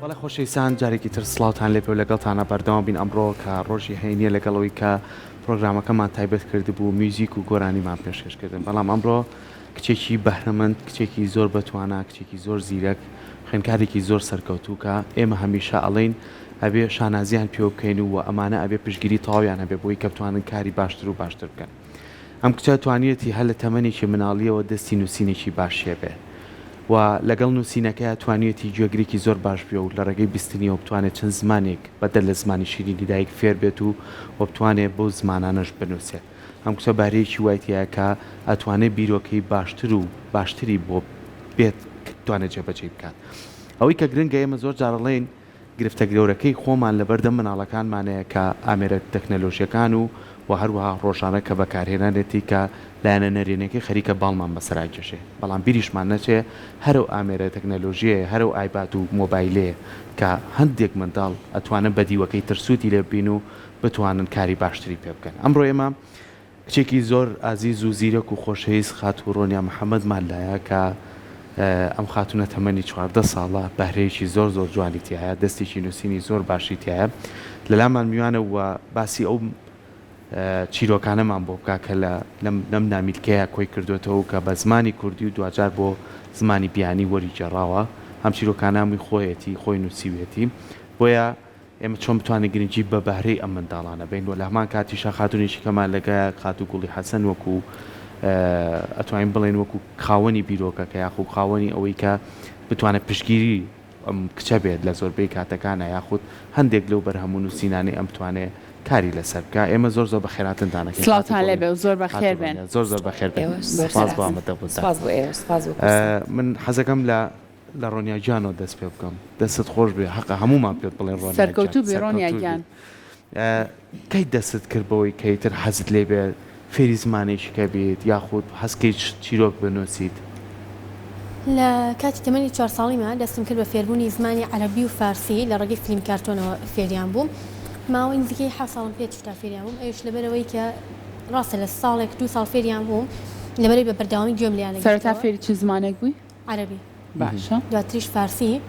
وڵای خۆشەویستان جارێکی تر سڵاوتان لێ پێ و لەگەڵتانە بەردەوام بین ئەمڕۆ کە ڕۆژی هەینیە لەگەڵەوەی کە پرۆگرامەکەمان تایبەت کرد بوو میوزیک و گۆرانیمان پێشکەشکردن بەڵام ئەمڕۆ کچێکی بەهرەمەند کچێکی زۆر بەتوانە کچێکی زۆر زیرەک خوێندکارێکی زۆر سەرکەوتوو کە ئێمە هەمیشە ئەڵێن ئەبێ شانازیان پێ بکەین و ئەمانە ئەبێ پشگیری تەواویان هەبێ بۆی کە بتوانن کاری باشتر و باشتر بکەن. ئەم کچە توانیەتی هەر لە تەمەنێکی مناڵیەوە دەستی نووسینێکی باشیە بێ و لەگەڵ نووسینەکە توانیەتی گوێگرێکی زۆر باش بێ و لە ڕێگەی بیستنیەوە بتوانێت چەند زمانێک بەدەر لە زمانی شیرینی دایک فێر بێت و بتوانێت بۆ زمانانەش بنووسێت. ئەم کچە بارەیەکی وایەیە کە ئەتوانێت بیرۆکەی باشتر و باشتری بۆ بێت توانێت جێبەجێ بکات. ئەوەی کە گرنگە ئێمە زۆر جارەڵێن گرفتە گرەورەکەی خۆمان لە بەردەم مناڵەکانمانەیە کە ئامێرە تەکنەلۆژیەکان و هەروەها ڕۆژانە کە بەکارهێنانێتی کە لایەنە نەرێنەکەی خەریکە باڵمان بەسەرای کێشێ بەڵام بیریشمان نەچێ هەرو ئامێرە تەکنەلۆژیە هەرو ئایبات و مۆبایلەیە کە هەندێک منداڵ ئەتوانن بەدیوەکەی ترسووتی لێ بین و بتوانن کاری باشتری پێ بکەن. ئەمڕۆ ئێمە کچێکی زۆر ئازیز و زیرەک و خۆشەویست خاتوو ڕۆنیا محەممەد مالایە کە ئەم خاتونە تەمەنی 14 ساڵە بەهرەیەکی زۆر زۆر جوانیتیایە دەستێکی نووسینی زۆر باشیتیایە لەلامان میوانە و باسی ئەو چیرۆکانەمان بۆ بکە کە لەم نامیلکەیە کۆی کردوێتەوە کە بە زمانی کوردی و دوجار بۆ زمانی بیانی وەریجێڕاوە هەم چیرۆکانامی خۆیەتی خۆی نووسیوێتی بۆیە ئێمە چۆن بتوانین گرنگی بە بەهرەی ئەم منداڵانە بین و لە هەمان کاتیشە خاتونێکی کەمان لەگە خاتوو گوڵی حەسەن وەکو ئەتوانین بڵێن وەکو خاوەنی بیرۆکەکە یاخود خاوەنی ئەوەی کە بتوانێت پشگیری ئەم کچە بێت لە زۆربەی کاتەکانە یاخود هەندێک لەو بەرهەموو نووسینانی ئەم توانێت کاری لەسەر بکە. ئێمە زۆر زۆر بەخێراتندانەکەین. سڵاوتان لێبێ و زۆر بەخێر بێن. زۆر زۆر بەخێر بێن. سپاس بۆ ئامادەبوونتان. من حەزەکەم لە ڕۆنیا گیانەوە دەست پێ بکەم. دەستت خۆش بێ حەقە هەمومان پێت بڵێن ڕۆنیا گیان. سەرکەوتوو بێ ڕۆنیا گیان. کەی دەستت کرد بەوەی کەیتر حەزت لێ بێ فێری زمانێکیکە بێت یاخود هەستکەی چیرۆک بنووسیت؟ لە کاتی تەمەنی 4 ساڵیمە دەستم کرد بە فێربوونی زمانی عەرەبی و فارسی لە ڕێگەی فیلم کارتۆنەوە فێریان بووم. ماوەی نزیکەی 7 ساڵم پێ چتا فێریان بووم ئەوش لەبەرەوەی کە ڕاستە لە ساڵێک 2 ساڵ فێریان بووم لەبەرەوەی بە بەردەوامی گوێم لیان سەرەتا فێری چ زمانێک بووی؟ عەرەبی. باشە. دواتریش فارسی.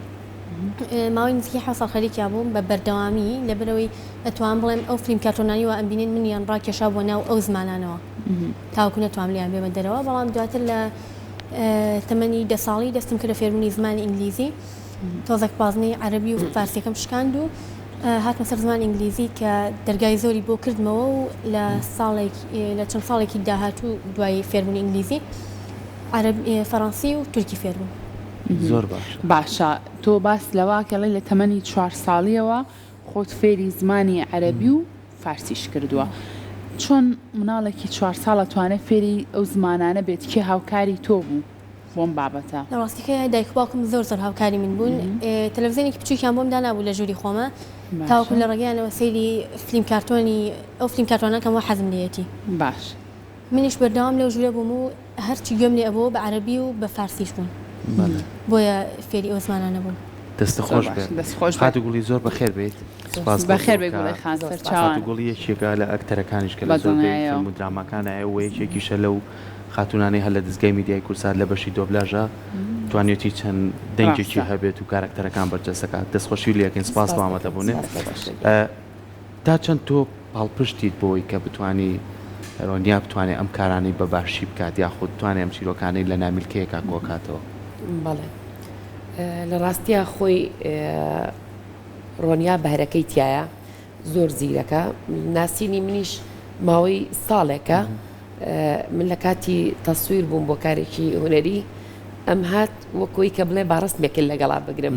ماوەی نزیکەی 7 ساڵ خەریکیان بووم بە بەردەوامی لەبەرەوەی ئەتوان بڵێم ئەو فیلم کارتۆنانی وە ئەمبینین منیان ڕاکێشا بۆ ناو ئەو زمانانەوە تاوەکو نەتوانم لیان بێمە دەرەوە بەڵام دواتر لە تەمەنی 10 ساڵی دەستم کرد لە فێربوونی زمانی ئینگلیزی تۆزێک پازنەی عەرەبی و فارسیەکەم شکاند و هاتمە سەر زمان ئینگلیزی کە دەرگای زۆری بۆ کردمەوە و لە چەند ساڵێکی داهاتوو دوای فێربوونی ئینگلیزی فەڕەنسی و تورکی فێربووم. زۆر باشە تۆ باس لەواکەڵی لە تەمەنی 4 ساڵیەوە خۆت فێری زمانی عەرەبی و فارسیش کردووە. چۆن مناڵێکی 4 ساڵە توانێت فێری ئەو زمانانە بێت کێ هاوکاری تۆ بوو بۆم بابەتە؟ لە ڕاستیکە دایکباوکم زۆر هاوکاری من بوون تەلەڤیزیۆنێکی بچووکیان بۆم دانابوو لە ژووری خۆمە تاوەکو لە ڕێگەیانەوە سەیری فیلم کارتۆنی ئەو فیلم کارتۆنەکەم وە حەزم لێتی باش منیش بەردەوام لەو ژوورە بووم و هەرچی گوێم لێ ئەبوو بە عەرەبی و بە فارسیش بوون بۆیە فێری ئەو زمانانە بوون. دەست خۆش بێت. خاتوو گوڵی زۆر بەخێر بێت. بەخێر بێت گوڵی خان سەرچاوان. خاتوو گوڵی یەکێکە لە ئەکتەرەکانیش کە لە زۆربەی فیلم و درامەکانە و یەکێکیشە لەو خاتونانەی هەر لە دەستگای میدیای کورسات لە بەشی دۆبلاژە توانێتی چەند دەنگێکی هەبێت و کارکتەرەکان بەرجەستەکات. دەستخۆشی لێکن سپاس بۆ ئامادەبوونێ. تا چەند تۆ پاڵپشتیت بۆی کە بتوانی ڕۆنیا بتوانێت ئەم کارانەی بە باشی بکات یاخود بتوانێت ئەم چیرۆکانەی لە نامیلکەیەکە کۆکاتەوە؟ بەڵێ لە ڕاستیە خۆی ڕۆنیا بەهرەکەی تایە زۆر زیرەکە ناسینی منیش ماوەی ساڵێکە من لە کاتی تەسویر بووم بۆ کارێکی هونەری ئەم هات وەکۆی کە بڵێ باڕستمێکن لەگەڵا بگرم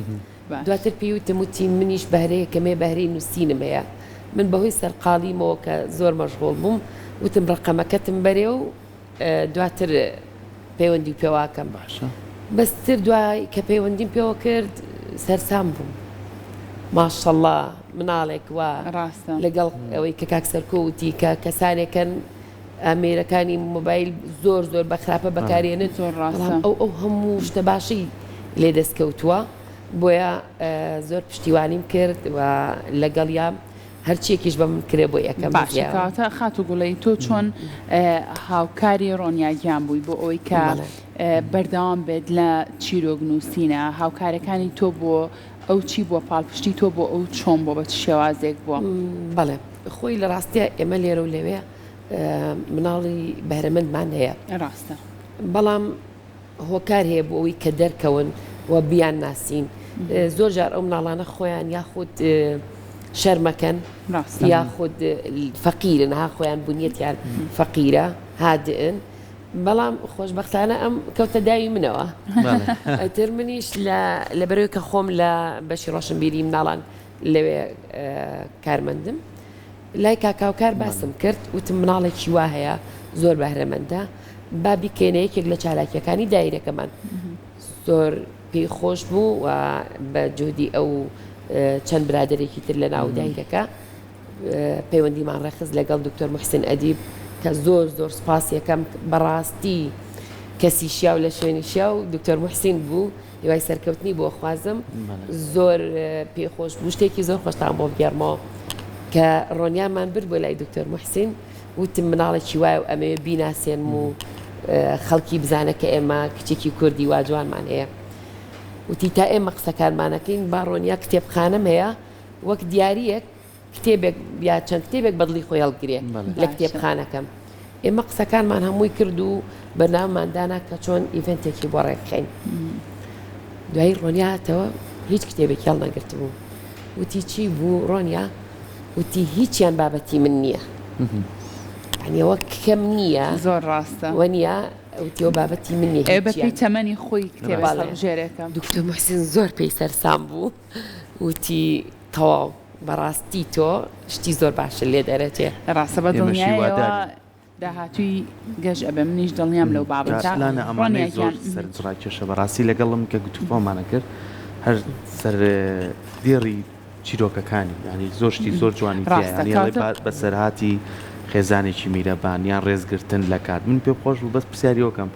دواتر پێیوتم وتی منیش بەهرەیە کەمێ بەهرەی نووسینم هەیە من بەهۆی سەرقاڵیمەوە کە زۆر مەشغوڵ بووم وتم ڕقەمەکەتم بەرێ و دواتر پەیوەندی پێواکەم باشە بەستر دوای کە پەیوەندیم پێوە کرد سەرسام بووم ماشەڵڵا مناڵێک وە لەگەڵ ئەوەی کە کاک سەرکۆوتی کە کەسانێکن ئامێرەکانی مۆبایل زۆر بەخراپە بەکارێنن ئەو هەموو شتە باشی لێ دەستکەوتووە بۆیە زۆر پشتیوانیم کرد و لەگەڵیام هەرچیەکیش بە من کرێ بۆ یەکەم باشکاتە خاتو گوڵی تۆ چۆن هاوکاری ڕۆنیا گیان بووی بۆ ئەوەی کە بەردەوام بێت لە چیرۆک نووسینە هاوکارەکانی تۆ بۆ ئەو چی بووە پاڵپشتی تۆ بۆ ئەو چۆن بۆ بە شێوازێک بووە بەڵێ خۆی لە ڕاستیە ئێمە لێرە و لەوێ مناڵی بەرەمەندمان هەیە ڕاستە بەڵام هۆکار هەیە بۆ ئەوی کە دەرکەون و بیان ناسین زۆر جار ئەو مناڵانە خۆیان یاخود شەرمەکەن یاخود فەقیرن ها خۆیان بنیەتیان فەقیرە هادئن بەڵام خۆشبەختانە ئەم کەوتە داوی منەوە ئەتر منیش لە بەرەوەی کە خۆم لە بەشی ڕۆشنبیری مناڵان لەوێ کارمەندم لای کاکاوکار باسم کرد وتم مناڵێکی وا هەیە زۆر بەهرەمەندە با بیکەینە یەکێک لە چالاکیەکانی دایرەکەمان زۆر پێی خۆش بوو و بە جهودی ئەو چەند برادێکی تر لە ناو دایرەکە پەیوەندیمان ڕێخست لەگەڵ دکتۆر محسن ئەدیب کە زۆر زۆر سپاس یەکەم بەڕاستی کەسی شیاو لە شوێنی شیاو دکتۆر محسین بوو هیوای سەرکەوتنی بۆ خوازم زۆر پێخۆش بوو شتێکی زۆر خۆشتان بۆ بگەڕمەوە کە ڕۆنیامان برد بۆ لای دکتۆر محسین وتم مناڵێکی وایە و ئەمەوێ بیناسێن و خەڵکی بزانە کە ئێمە کچێکی کوردی وا جوانمان هەیە وتی تا ئێمە قسەکانمانەکەین با ڕۆنیا کتێبخانەم هەیە وەک دیارەک کتێبێک یا چەند کتێبێک بەدڵی خۆی هەڵگرێ لە کتێبخانەکەم ئێمە قسەکانمان هەمووی کرد و بەنامماندانا کە چۆن ئیڤنتێکی بۆ ڕێکخین دوایی ڕۆنیا هاتەوە هیچ کتێبێکی هەڵ نەگرتبوو وتی چی بوو ڕۆنیا وتی هیچیان بابەتی من نییە ئەوە کەم نییە زۆر ڕاستە وەنیە وتیەوە بابەتی من نییە بە پێی تەمەنی خۆی کتێبژێرەکەم دکتۆر محسین زۆر پێی سەرسام بوو وتی تەواو بەڕاستی تۆ شتی زۆر باشە لێ دەرەچێ ڕاستە بە دڵنیایەوە داهاتووی گەژ ئەبێ منیش دڵنیام لەو بابەتانە ئەمانەی زۆر سەرنجڕای کێشە بەڕاستی لەگەڵم کە گوتوپۆمانە کرد هەر سەر دێڕی چیرۆکەکانی ینی زۆرشتی زۆر جوانی بەسەرهاتی خێزانێکی میرەبان یان ڕێزگرتن لە کات من پێ خۆش بوو بەس پرسیاریەوەکەم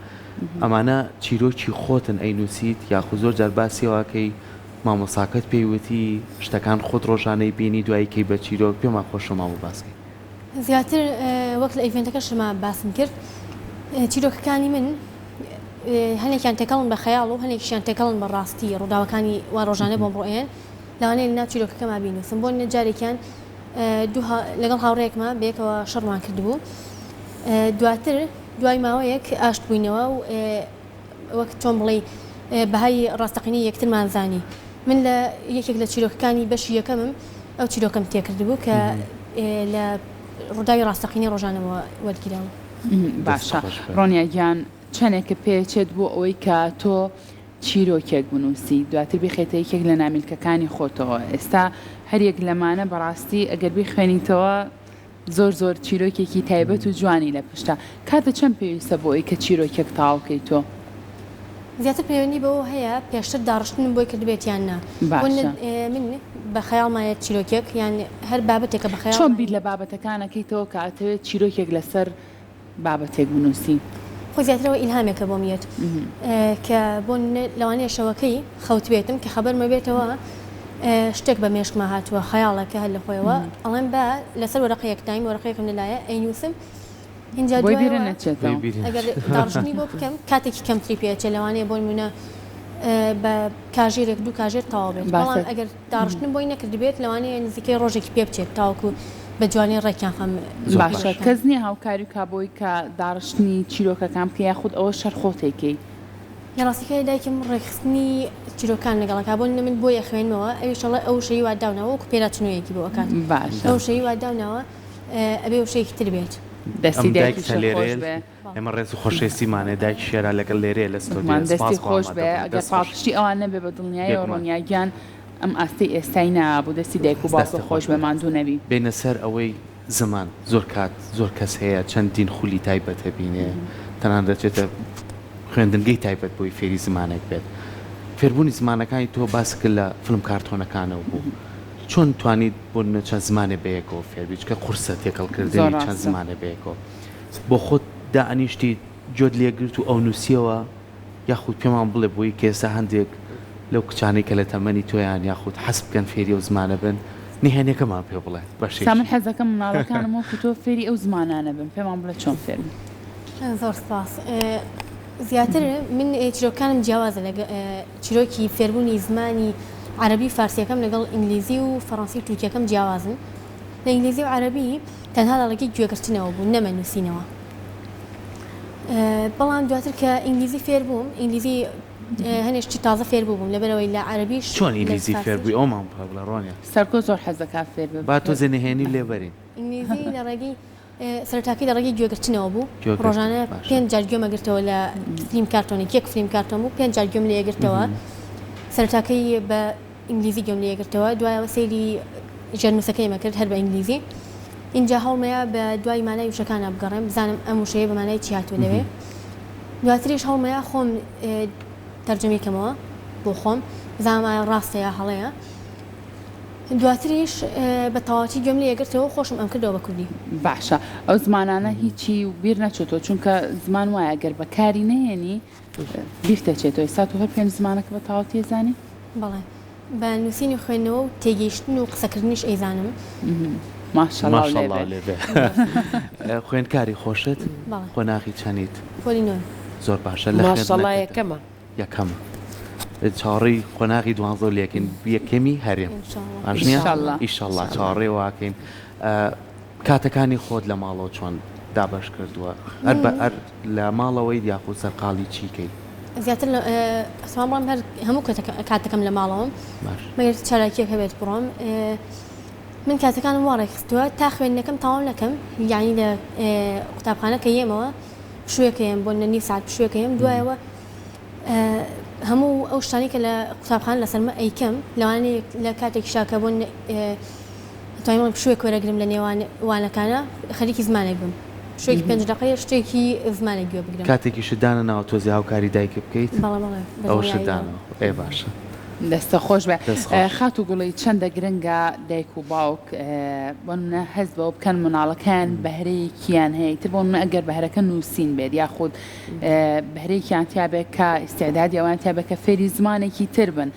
ئەمانە چیرۆکی خۆتن ئەینووسیت یاخو زۆر جار باسیەوەکەی مامۆساکەت پێیوتی شتەکان خۆت ڕۆژانەی بینی دوایکەی بە چیرۆک پێما خۆشەما بوو باسکەی زیاتر وەک لە ئیڤنتەکە شما باسم کرد چیرۆکەکانی من هەنێکیان تێکەڵن بە خەیاڵ و هەنێکیشیان تێکەڵن بە ڕاستی ڕووداوەکانی وا ڕۆژانە بۆم ڕۆیان لەوانەیە لە ناو چیرۆکەکەما بینوسم بۆ جارێکیان لەگەڵ هاوڕێکمە بەیەکەوە شەڕمان کردبوو دواتر دوای ماوەیەک ئاشت بووینەوە و وەک چۆن بڵێ بەهای ڕاستەقینی یەکترمان زانی من لە یەکێک لە چیرۆکەکانی بەشی یەکەمم ئەو چیرۆکەم تێکردبوو کە لە ڕووداوی ڕاستەقینی ڕۆژانەوە وەرگیراوە باشە ڕۆنیاگیان چەندێکە پێچێت بۆ ئەوەی کە تۆ چیرۆکێک بنووسی دواتر بخێتە یەکێک لە نامیلکەکانی خۆتەوە ئێستا هەرێک لەمانە بەڕاستی ئەگەر بخوێنیتەوە زۆر زۆر چیرۆکێکی تایبەت و جوانی لە پشتا کاتە چەند پێویستە بۆ ئەوی کە چیرۆکێک تاوکەی تۆ زیاتر پەیوەندی بەوە هەیە پێشتر داڕشتنم بۆی کردبێت یان نا من بە خەیاڵمایە چیرۆکێک یان هەر بابەتێکە بە خەیاڵ چۆن بیر لە بابەتەکانەکەیتەوە کە ئەتەوێت چیرۆکێک لەسەر بابەتێک بنووسی خۆ زیاترەوە ئیلهامێکە بۆ میێت کە بۆ لەوانەیە شەوەکەی خەوت بێتم کە خەبەرمە بێتەوە شتێک بە مێشکمە هاتووە خەیاڵەکە هەر لە خۆیەوە ئەڵێن بە لەسەر وەرەقەیەک تایم وەرەقەیەکم لەلایە ئەینووسم اینجا ئەگەر داڕژنی بۆ بکەم کاتێکی کەمتری پێچێ لەوانەیە بۆ نمونە بە کاژێرێک دوو کاژێر تەواو بێت بەڵام ئەگەر داڕشتن بۆی نەکردبێت لەوانەیە نزیکەی ڕۆژێکی پێ بچێت تاوەکو بە جوانی ڕێکیان خەم باشە کەس نییە هاوکاری کابۆی کە داڕشتنی چیرۆکەکان پێ یاخود ئەوە شەرخۆتێکی ڕاستیەکەی دایکم ڕێکخستنی چیرۆکان لەگەڵەکە بۆ من بۆیە خوێنمەوە ئەویشەڵە ئەو شەی وا داونەوە وەکو پێراچنوویەکی بۆ ئەکات ئەو شەی وا داونەوە ئەبێ و شەیەکی تر بێت دەستی ئێمە ڕێز و خۆشەویستیمانێ دایک شێرا لەگەڵ لێرێ لە ستۆدیۆ دەستی خۆش بێ ئەگەر پاڵپشتی ئەوان نەبێ بە دڵنیایە ڕۆنیاگیان ئەم ئاستی ئێستای نابوو دەستی دایک و باوکە خۆش بێ ماندوو نەبی بینە سەر ئەوەی زمان زۆر کات زۆر کەس هەیە چەندین خولی تایبەت هەبینێ تەنان دەچێتە خوێندنگەی تایبەت بۆی فێری زمانێک بێت فێربوونی زمانەکانی تۆ باس کرد لە فلم کارتۆنەکانەوە بوو چۆن توانیت بۆ چەند زمانێ بەیەکەوە فێربیچ کە قورسە تێکەڵکردنی چەند زمانە بەیەکەوە بۆ خۆت دائنیشتی جۆت لێگرت و ئەو نووسیەوە یاخود پێمان بڵێ بۆی کێسا هەندێک لەو کچانەی کە لە تەمەنی تۆیان یاخود حەسب بکەن فێری ئەو زمانە بن نهێنیەکەمان پێ بڵێ باشێ من حەزەکەم مناڵەکانم وەکو تۆ فێری ئەو زمانانە بن پێمان بڵێ چۆن فێرن زۆر سپاس زیاتر من چیرۆکانم جیاوازە لە چیرۆکی فێربوونی زمانی عربی فارسیەکەم لەگەڵ ئینگلیزی و فەڕەنسی و تورکیەکەم جیاوازن لە ئینگلیزی و عربی تەنها دەڵێکی گوێگرتنەوە بوو نەمە نووسینەوە بەڵام دواتر کە ئینگلیزی فێر بووم ئینگلیزی هەنێشتی تازە فێر بووم لەبەرەوەی لە عربیش چۆن ئینگلیزی فێربووی ئەومان بڵە ڕۆنیە سەرکۆ زۆر حەزەکە فێر بێ با تۆ زێنەهێنی لێبەرین ئینگلیزی لە ڕێگەی سەرتاکەی لە ڕێگەی گوێگرتنەوە بوو گوێگرتن، ڕۆژانە باش. 5 جار گوێمەگرتەوە لە فیلم کارتۆنێک یەک فیلم کارتۆن بوو 5 جار گوێم لێگرتەوە سەرتاکەی بە ئینگلیزی گوێم لێگرتەوە دوایەوە سەیری ژەرنووسەکەی مەکرد هەر بە ئینگلیزی اینجا هەوڵمەیە بە دوای مانای وشەکانە بگەڕێم بزانم ئەم وشەیە بە مانای چی هاتووە لەوێ دواتریش هەوڵمەیە خۆم تەرجەمەکەمەوە بۆ خۆم زانایە ڕاستەیە هەڵەیە دواتریش بە تەواوەتی گوێم لێگرتەوە خۆشم ئەم کردەوە بە کوردی باشە ئەو زمانانە هیچی بیر نەچێتەوە چونکە زمان وایە گەر بەکاری نهێنی بیرتەچێتەوە ئێستا تۆ هەر پێنج زمانەکە بە تەواو تێزانی بەڵێ بە نووسینی خوێندنەوە و تێگەیشتن و قسەکردنیش ئەیزانم ماشەڵڵا ماشەڵڵا لێبێ لێبێ خوێندکاری خۆشت بەڵێ خۆناغی چەندیت پۆلی نوێ زۆر باشە لە ماشەڵڵا یەکەمە یەکەم چاڕی خۆناغی دوانزۆ لێکن یەکەمی هەرێم ئینشاءالله. ئیشەڵڵا چاڕێ واکەین کاتەکانی خۆت لە ماڵەوە چۆن دابش کردووە هەر لە ماڵەوەی یاخود سەرقاڵی چیکەی زیاتر ئەسمان بڵام هەر هەموو کاتەکەم لە ماڵەوەم باش مەگەر چالاکیەک هەبێت بڕۆم من کاتەکانم وا ڕێکخستووە تا خوێندنەکەم تەواو نەکەم یعنی لە قوتابخانەکە یێمەوە شوێکەیەم بۆ نەنی ساعت شوێکەیەم دوایەوە هەموو ئەو شتانی کە لە قوتابخان لەسەرمە ئەیکەم لەوانەیە لە کاتێکی شاکە بۆ توانیم شوێک وەرەگرم لە نێوان وانەکانە خەریکی زمانێک بم شوێکی 5 دقیقە شتێکی زمانێک گوێ بگرم کاتێکی شدانە ناوە تۆزی هاوکاری دایکە بکەیت بەڵێ بەڵێ ئەو شدانەوە ئێ باشە دەستە خۆش بێ دەست خۆش. خات و گوڵی چەندە گرنگە دایک و باوک بۆنە هەز بەوە بکەن مناڵەکان بەهرەیەکیان هەیە تر بۆن ئەگەر بەهرەکە نووسین بێت یاخود بەهرەیەکیان تیابێت کە ئیسعدادی ئەوان تیابێت کە فێری زمانێکی تر بن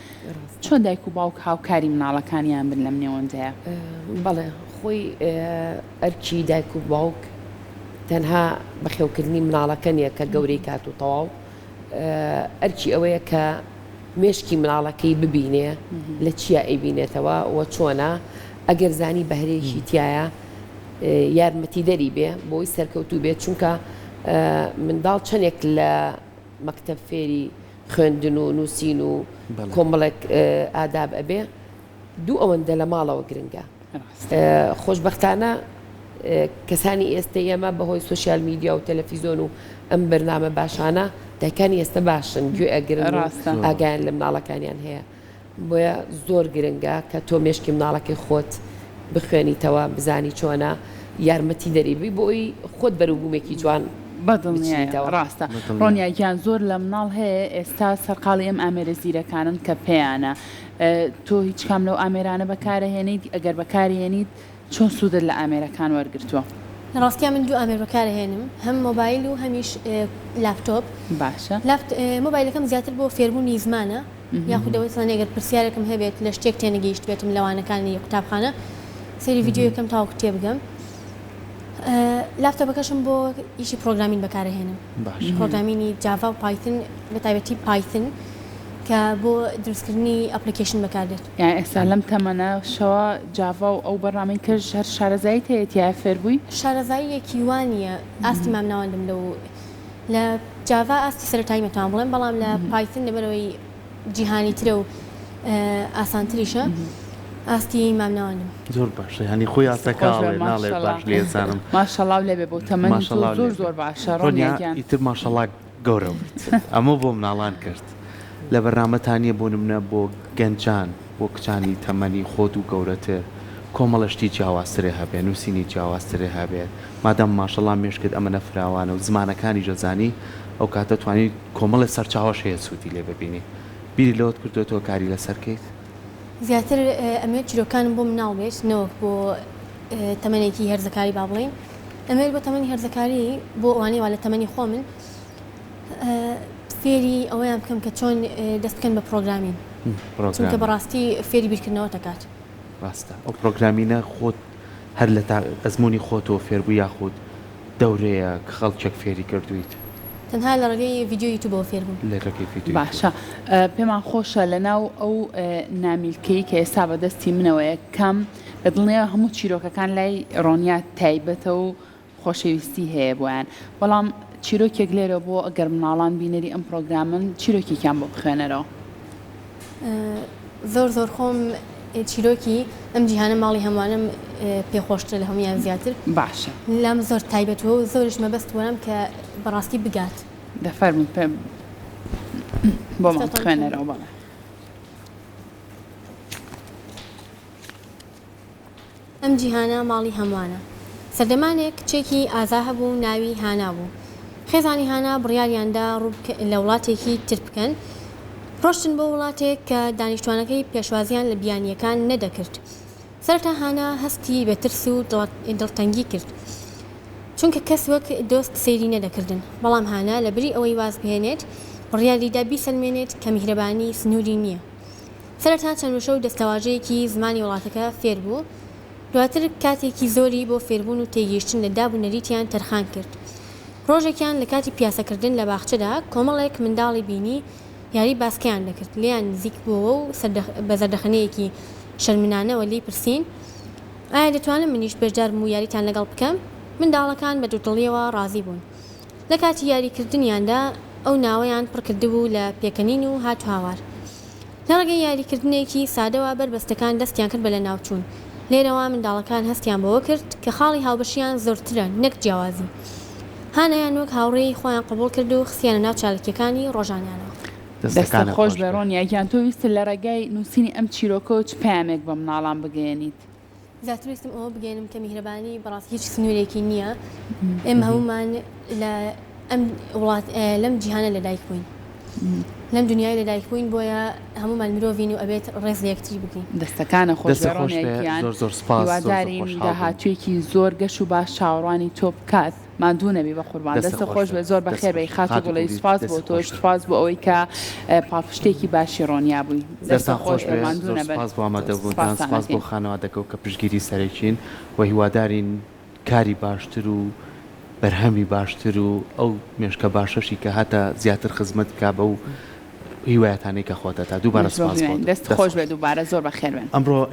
چۆن دایک و باوک هاوکاری مناڵەکانیان بن لەم نێوەندەیە بەڵێ خۆی ئەرکی دایک و باوک تەنها بەخێوکردنی مناڵەکە نیە کە گەورەی کات و تەواو ئەرکی ئەوەیە کە مێشکی مناڵەکەی ببینێ لە چیە ئەیبینێتەوە و چۆنە ئەگەر زانی بەهرەیەکی تایە یارمەتی دەری بێ بۆی سەرکەوتوو بێت چونکە منداڵ چەندێک لە مەکتەب فێری خوێندن و نووسین و کۆمەڵێک ئاداب ئەبێ دوو ئەوەندە لە ماڵەوە گرنگە خۆشبەختانە کەسانی ئێستا ئێمە بەهۆی سوۆسیال میدیا و تەلەڤیزۆن و ئەم بەرنامە باشانە دایکانی ئێستا باشن گوێ ئەگرن ئاگایان لە مناڵەکانیان هەیە بۆیە زۆر گرنگە کە تۆ مێشکی مناڵەکەی خۆت بخوێنیتەوە بزانی چۆنە یارمەتی دەریبی بۆی خۆت بەروبوومێکی جوان بەدڵنیایە ڕاستە ڕۆنیاگیان زۆر لە مناڵ هەیە ئێستا سەرقاڵی ئەم ئامێرە زیرەکانن کە پێیانە تۆ هیچ کام لەو ئامێرانە بەکارەهێنیت ئەگەر بەکارهێنیت چۆن سوودت لە ئامێرەکان وەرگرتووە ڕاستیان من دوو ئامێر بەکارهێنم هەم مۆبایل و هەمیش لاپتۆپ باشە مۆبایلەکەم زیاتر بۆ فێربوونی زمانە یاخودەوەی سەن ئەگەر پرسیارێکم هەبێت لە شتێک تێنەگەیشت بێتم لەوانەکانی قوتابخانە سەیری ڤیدیۆیەکەم تاوەکو تێ بگەم لاپتۆپەکەشم بۆ ئیشی پرۆگرامین بەکارهێنم پرۆگرامینی جاڤا و پایتن بە تایبەتی پایتن کە بۆ دروستکردنی ئەپلیکیشن بەکاردێت یان ئێستا لەم تەمەنە شەوە جاڤا و ئەو بەڕامەی کرد هەر شارەزایی هەیەتیای فێربووی شارەزاییەکی وانە ئاستی مامناوەندم لە جاڤا ئاستی سەرەتایی مەتوان بڵێم بەڵام لە پایتن لەبەرەوەی جیهانی ترە و ئاسانتریشە ئاستی مامناوەندم زۆر باشە هەنی خۆی ئاسەکەڵێ ناڵێ باش لێزانم ماشەڵاو لێبێ بۆ تەمەنی زۆر زۆر باشە ڕۆنیاگیان ئیتر ماشەڵا گەورە ئەمە بۆ مناڵان کرد لە بەرنامەتانیە بۆ نمونە بۆ گەنجان بۆ کچانی تەمەنی خۆت و گەورەتر کۆمەڵەشتی جیاوازترێ هەبێت نووسینی جیاوازترێ هەبێت مادەم ماشەڵا مێشکت ئەمە نەفراوانە و زمانەکانی جەزانی ئەو کاتە توانی کۆمەڵە سەرچاوەش هەیە سوودی لێ ببینی بیری لەوت کردوێتەوە کاری لەسەرکەیت زیاتر ئەمێت چیرۆکانم بۆ مناڵ بێت نەوەک بۆ تەمەنێکی هەرزەکاری با بڵێن ئەمێت بۆ تەمەنی هەرزەکاری بۆ ئەوانەی وا لە تەمەنی خۆ من فێری ئەوەیان بکەم کە چۆن دەست بکەن بە پرۆگرامین چونکە بەڕاستی فێری بیرکردنەوە دەکات ڕاستە ئەو پرۆگرامینە خۆت هەر لە ئەزمموی خۆتەوە فێربوو یاخود دەورەیە کە خەڵکێک فێری کردویت تەنها لە ڕێگەی ڤیدیۆ یوتیوبەوە فێر بووم. لە ڕێگەی ڤیدیۆ. باشە پێمان خۆشە لەناو ئەو نامیلکەی کە ئێستا بەدەستی منەوەیە کەم لە دڵنیە هەموو چیرۆکەکان لای ڕۆنیا تایبەتە و خۆشەویستی هەیە بۆیان بەڵام چیرۆکێک لێرە بۆ ئەگەر مناڵان بینەری ئەم پرۆگرامن چیرۆکێکیان بۆ بخوێنەرەوە. زۆر خۆم چیرۆکی ئەم جیهانە ماڵی هەمووانم پێخۆشترە لە هەمویان زیاتر. باشە لام زۆر تایبەتەوە و زۆرش مەبەست وەرم کە بەڕاستی بگات. دەفەرمون پێم بۆمان بخوێنەرەوە بەڵێ. ئەم جیهانە ماڵی هەمووانە. سەردەمانێک کچێکی ئازا هەبوو ناوی هانا بوو. خێزانی هانا بڕیاریاندا لە وڵاتێکی تر بکەن ڕۆشتن بۆ وڵاتێک کە دانیشتوانەکەی پێشوازیان لە بیانیەکان نەدەکرد. سەرەتا هانا هەستی بە ترس و دڵتەنگی کرد چونکە کەس وەک دۆست سەیری نەدەکردن. بەڵام هانا لە بری ئەوەی واز بهێنێت بڕیاریدا بیسەلمێنێت کە میهرەبانی سنووری نییە. سەرەتا چەند وشە و دەستەواژەیەکی زمانی وڵاتەکە فێر بوو. دواتر کاتێکی زۆری بۆ فێربوون و تێگەیشتن لە دابوونەریتیان تەرخان کرد. ڕۆژێکیان لە کاتی پیاسەکردن لە باخچەدا کۆمەڵێک منداڵی بینی یاری باسکیان دەکرد لیان نزیک بووە و بە زەردەخەنەیەکی شەرمنانەوە لی پرسین ئایا دەتوانم منیش بەشدار بم و یاریتان لەگەڵ بکەم؟ منداڵەکان بە دوودڵیەوە ڕازی بوون. لە کاتی یاریکردنیاندا ئەو ناوەیان پڕکردبوو لە پێکەنین و هات هاوار. لە ڕێگەی یاریکردنێکی سادەوە بربەستەکان دەستیان کرد بە لە ناوچوون. لێرەوە منداڵەکان هەستیان بەوە کرد کە خاڵی هاوبەشیان زۆرترە نەک جیاوازی. هانایان وەک هاوڕێی خۆیان قبول کرد و خستیانە ناو چالکیەکانی ڕۆژانیانەوە. دەستە خۆش بە ڕۆنیاگیان تۆ ویستە لە ڕێگای نووسینی ئەم چیرۆکە و چ پامێک بە مناڵان بگەێنیت؟ زیاتر ئەوە بگەێنم کە میهرەبانی بەڕاستی هیچ سنوورێکی نییە. ئێمە هەمومان لە ئەم وڵات لەم جیهانە لەدایک بووین. لەم دنیای لەدایک بووین بۆیە هەمومان مرۆڤین و ئەبێت ڕێز لە یەکتری بگرین. دەستەکانە خۆش بە ڕۆنیاگیان هیوادارین داهاتوویەکی زۆر گەش و باش چاوەڕوانی تۆ بکات. مادوو نەبی بە قوربان دەستە خۆش بە زۆر بەخێر بەی خات و گوڵی سپاس بۆ تۆش سپاس بۆ ئەوەی کە پاڵپشتێکی باشی ڕۆنیا بووی. دەستە خۆش بێ سپاس بۆ ئامادەبوونتان سپاس بۆ خانەوادەکە کە پشتگیری سەرێکین و هیوادارین کاری باشتر و بەرهەمی باشتر و ئەو مێشکە باشەشی کە هاتە زیاتر خزمەت کا بە و هیوایەتانەی کە خۆتە تا دووبارە سپاس بۆ دەست خۆش بێ دووبارە زۆر بەخێر بێن. ئەمڕۆ